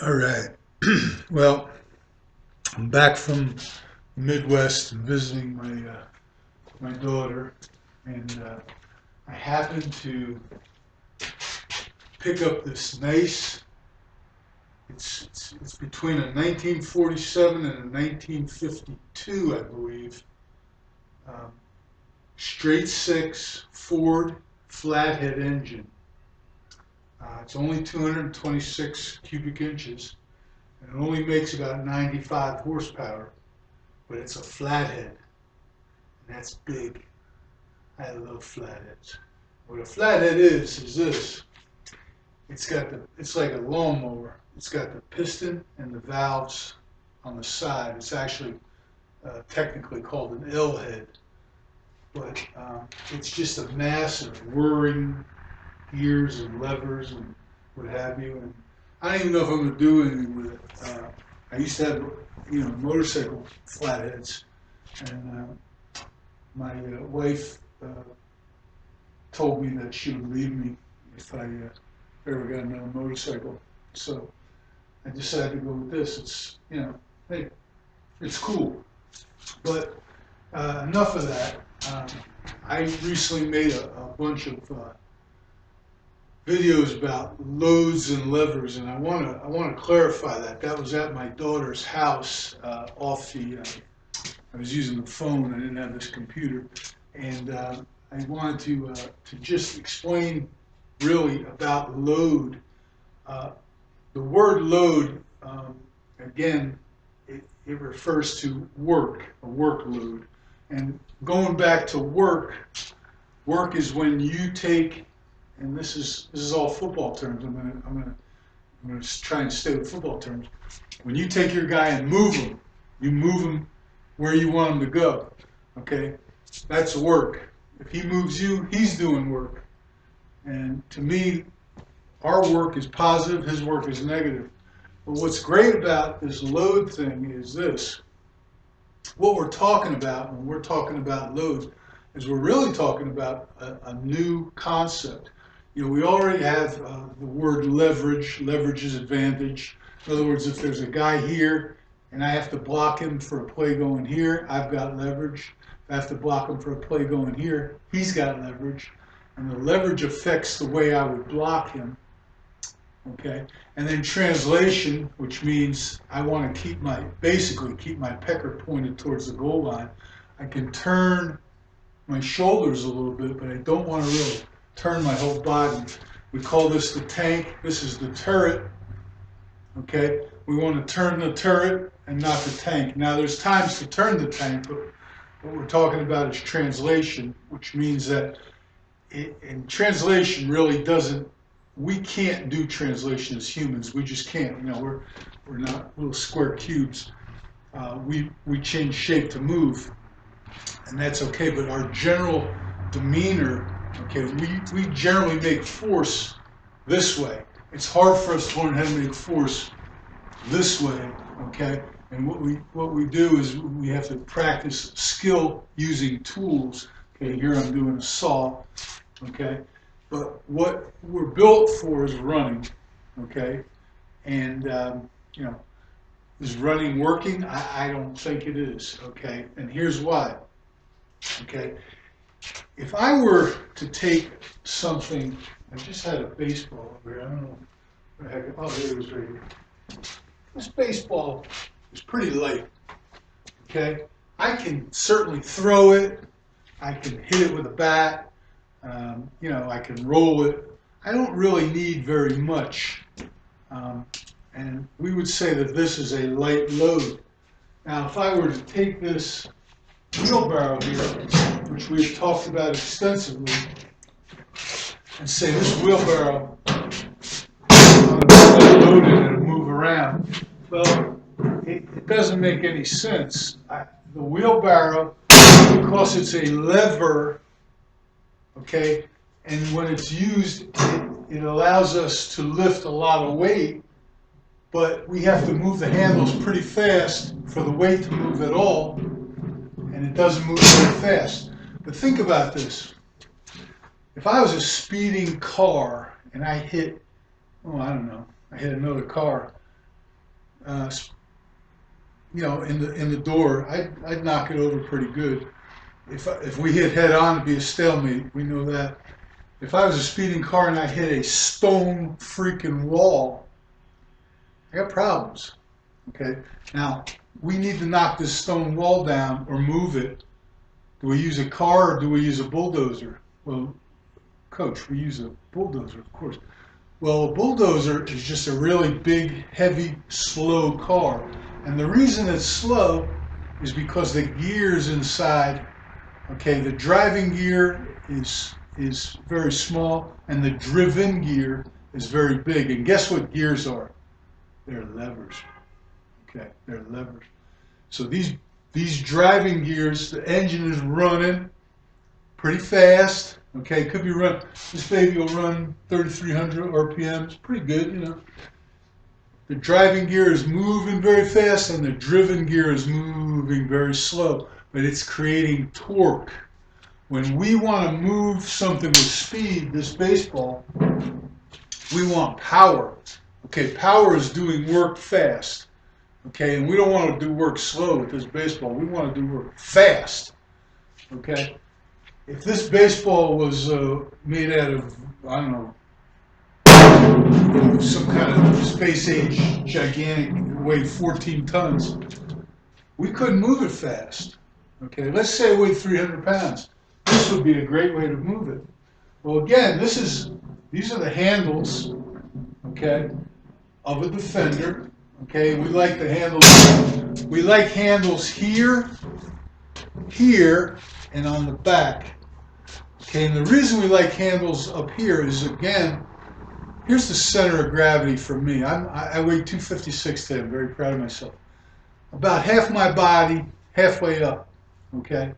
All right. Well, I'm back from the Midwest and visiting my daughter, and I happened to pick up this nice. It's between a 1947 and a 1952, I believe. Um, Straight six Ford flathead engine. It's only 226 cubic inches, and it only makes about 95 horsepower. But it's a flathead, and that's big. I love flatheads. What a flathead is this. It's like a lawnmower. It's got the piston and the valves on the side. It's actually technically called an L head, but it's just a mass of whirring gears and levers and what have you. And I don't even know if I'm going to do anything with it. I used to have, motorcycle flatheads, and my wife told me that she would leave me if I ever got another motorcycle. So I decided to go with this. Hey, it's cool. But enough of that. I recently made a bunch of videos about loads and levers, and I want to clarify that. That was at my daughter's house off the. I was using the phone. I didn't have this computer, and I wanted to just explain really about load. The word load, again, it refers to work, a workload. And going back to work is when you take, and this is all football terms. I'm gonna try and stay with football terms. When you take your guy and you move him where you want him to go. Okay, that's work. If he moves you, he's doing work. And to me, our work is positive, his work is negative. But what's great about this load thing is this. What we're talking about when we're talking about loads is we're really talking about a new concept. We already have the word leverage. Leverage is advantage. In other words, if there's a guy here and I have to block him for a play going here, I've got leverage. If I have to block him for a play going here, he's got leverage. And the leverage affects the way I would block him. Okay, and then translation, which means I want to basically keep my pecker pointed towards the goal line. I can turn my shoulders a little bit, but I don't want to really turn my whole body. We call this the tank. This is the turret. Okay, we want to turn the turret and not the tank. Now, there's times to turn the tank, but what we're talking about is translation, which means that in translation really doesn't. We can't do translation as humans. We just can't. We're not little square cubes. We change shape to move, and that's okay. But our general demeanor, okay, we generally make force this way. It's hard for us to learn how to make force this way, okay. And what we do is we have to practice skill using tools. Okay, here I'm doing a saw, okay. But what we're built for is running, okay? And, is running working? I don't think it is, okay? And here's why, okay? If I were to take something, I just had a baseball over here. I don't know what the heck. Oh, there it was right here. This baseball is pretty light, okay? I can certainly throw it. I can hit it with a bat. I can roll it. I don't really need very much. And we would say that this is a light load. Now, if I were to take this wheelbarrow here, which we've talked about extensively, and say this wheelbarrow, I'm going to put that load in and move around, well, it doesn't make any sense. The wheelbarrow, because it's a lever, okay, and when it's used, it allows us to lift a lot of weight, but we have to move the handles pretty fast for the weight to move at all, and it doesn't move very fast. But think about this. If I was a speeding car and I hit, I hit another car, uh, in the door, I'd knock it over pretty good. If we hit head on, it'd be a stalemate. We know that. If I was a speeding car and I hit a stone freaking wall, I got problems. Okay. Now we need to knock this stone wall down or move it. Do we use a car or do we use a bulldozer? Well, coach, we use a bulldozer, of course. Well, a bulldozer is just a really big, heavy, slow car. And the reason it's slow is because the gears inside, okay, the driving gear is very small and the driven gear is very big. And guess what gears are? They're levers. Okay, they're levers. So these driving gears, the engine is running pretty fast. Okay, could be run. This baby will run 3,300 RPMs. Pretty good, you know. The driving gear is moving very fast, and the driven gear is moving very slow. But it's creating torque. When we want to move something with speed, this baseball, we want power. Okay, power is doing work fast. Okay, and we don't want to do work slow with this baseball. We want to do work fast. Okay. If this baseball was made out of, I don't know, some kind of space age gigantic, weighed 14 tons, we couldn't move it fast. Okay, let's say it weighed 300 pounds. This would be a great way to move it. Well, again, these are the handles, okay, of a Defender. Okay, we like the handles. We like handles here, here, and on the back. Okay, and the reason we like handles up here is, again, here's the center of gravity for me. I weigh 256 today. I'm very proud of myself. About half my body, halfway up. Okay,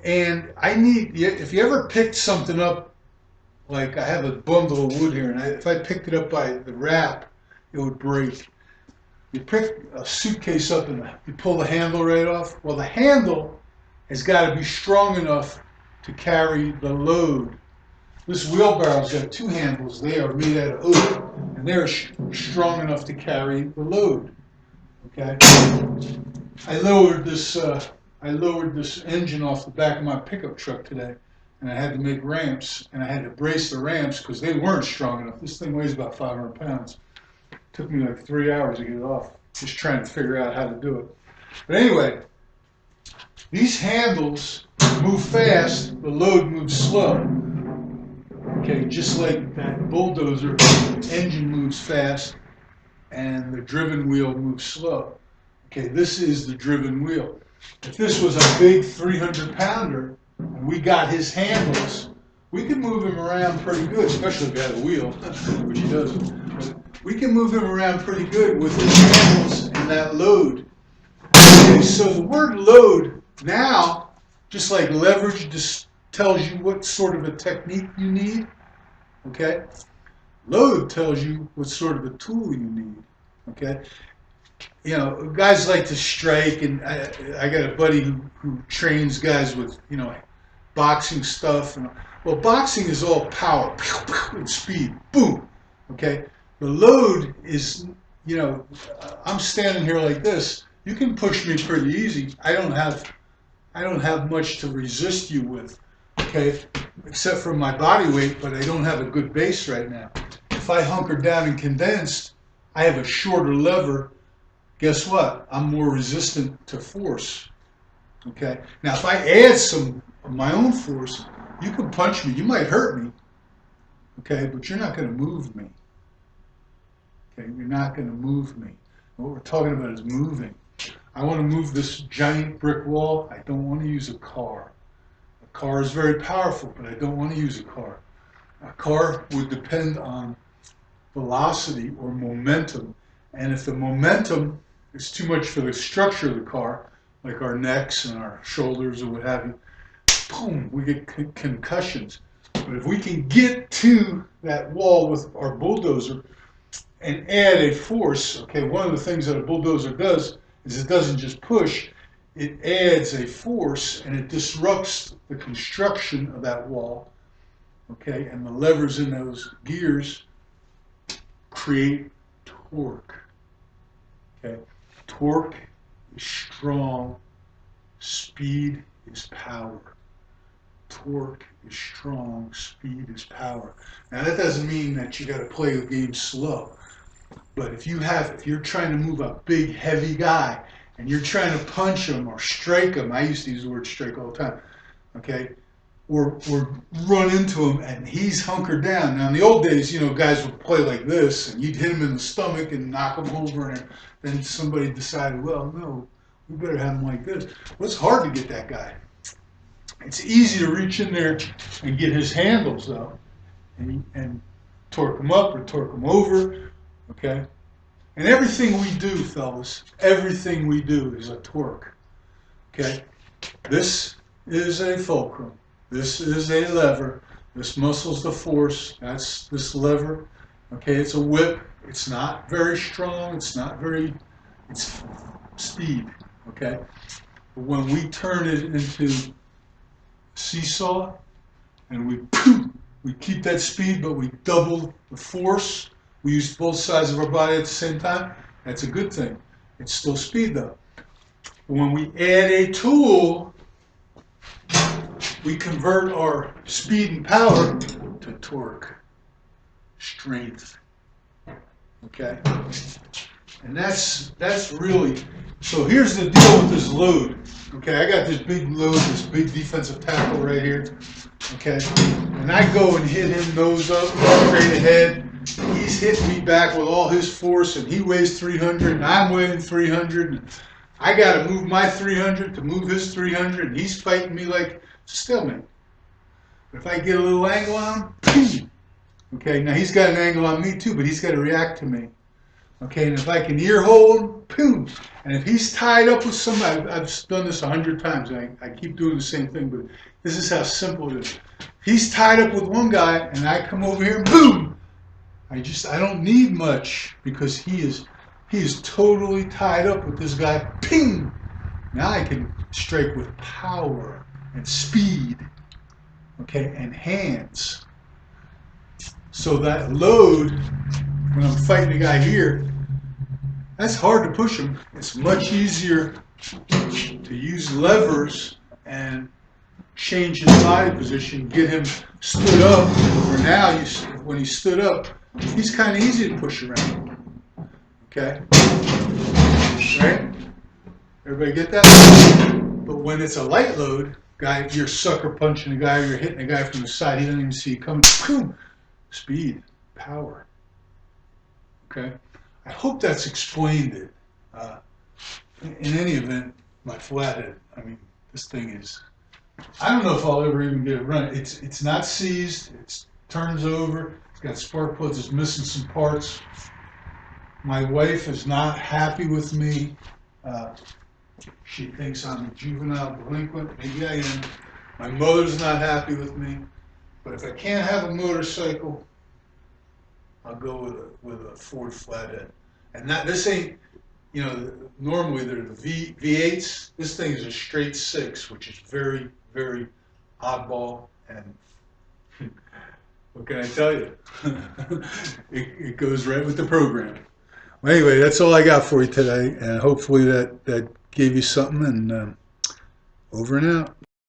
and I need, if you ever picked something up, like I have a bundle of wood here, and if I picked it up by the wrap, it would break. You pick a suitcase up and you pull the handle right off. Well, the handle has got to be strong enough to carry the load. This wheelbarrow's got two handles. They are made out of oak, and they're strong enough to carry the load. Okay. I lowered this engine off the back of my pickup truck today, and I had to make ramps, and I had to brace the ramps because they weren't strong enough. This thing weighs about 500 pounds. It took me like 3 hours to get it off, just trying to figure out how to do it. But anyway, these handles move fast, the load moves slow. Okay, just like that bulldozer, the engine moves fast and the driven wheel moves slow. Okay, this is the driven wheel. If this was a big 300-pounder and we got his handles, we could move him around pretty good, especially if he had a wheel, which he doesn't. But we can move him around pretty good with his handles and that load. Okay, so the word load now, just like leverage, just tells you what sort of a technique you need. Okay, load tells you what sort of a tool you need. Okay, you know, guys like to strike, and I got a buddy who trains guys with, you know, boxing stuff. And well, boxing is all power and speed, boom. Okay, the load is, you know, I'm standing here like this. You can push me pretty easy. I don't have much to resist you with, okay, except for my body weight, but I don't have a good base right now. If I hunker down and condensed, I have a shorter lever. Guess what? I'm more resistant to force, okay? Now, if I add some of my own force, you can punch me. You might hurt me, okay, but you're not going to move me, okay? You're not going to move me. What we're talking about is moving. I want to move this giant brick wall. I don't want to use a car. A car is very powerful, but I don't want to use a car. A car would depend on velocity or momentum. And if the momentum is too much for the structure of the car, like our necks and our shoulders or what have you, boom, we get concussions. But if we can get to that wall with our bulldozer and add a force, okay, one of the things that a bulldozer does is it doesn't just push, it adds a force and it disrupts the construction of that wall, okay, and the levers in those gears create torque. Okay, torque is strong, speed is power. Torque is strong, speed is power. Now that doesn't mean that you got to play the game slow. But if you're trying to move a big, heavy guy, and you're trying to punch him or strike him, I used to use the word strike all the time, okay? Or run into him, and he's hunkered down. Now in the old days, guys would play like this, and you'd hit him in the stomach and knock him over, and then somebody decided, well, no, we better have him like this. Well, it's hard to get that guy. It's easy to reach in there and get his handles though, and torque him up or torque him over, okay? And everything we do, fellas, everything we do is a torque, okay? This is a fulcrum. This is a lever. This muscle's the force. That's this lever, okay? It's a whip. It's not very strong. It's speed, okay? But when we turn it into seesaw and we keep that speed, but we double the force. We use both sides of our body at the same time. That's a good thing. It's still speed though. When we add a tool, we convert our speed and power to torque, strength. Okay? And that's really, so here's the deal with this load. Okay, I got this big load, this big defensive tackle right here. Okay, and I go and hit him nose up, straight ahead. He's hitting me back with all his force, and he weighs 300, and I'm weighing 300. And I got to move my 300 to move his 300, and he's fighting me like stalemate. If I get a little angle on him, okay, now he's got an angle on me too, but he's got to react to me. Okay, and if I can ear hold him, and if he's tied up with somebody, I've done this 100 times, and I keep doing the same thing, but this is how simple it is. He's tied up with one guy, and I come over here, and boom! I don't need much, because he is totally tied up with this guy, ping! Now I can strike with power and speed, okay, and hands. So that load, when I'm fighting a guy here, that's hard to push him. It's much easier to use levers and change his body position, get him stood up. For now, when he's stood up, he's kind of easy to push around. Okay? Right? Everybody get that? But when it's a light load, guy, you're sucker punching a guy, or you're hitting a guy from the side, he doesn't even see you coming. Boom! Speed, power. Okay? I hope that's explained it. In any event, my flathead, I mean, this thing is, I don't know if I'll ever even get it running. It's not seized, it turns over, it's got spark plugs, it's missing some parts. My wife is not happy with me. She thinks I'm a juvenile delinquent. Maybe I am. My mother's not happy with me. But if I can't have a motorcycle, I'll go with a Ford flathead. And this ain't, normally they're the V8s. This thing is a straight 6, which is very, very oddball. And what can I tell you? it goes right with the program. Well, anyway, that's all I got for you today. And hopefully that gave you something. And over and out.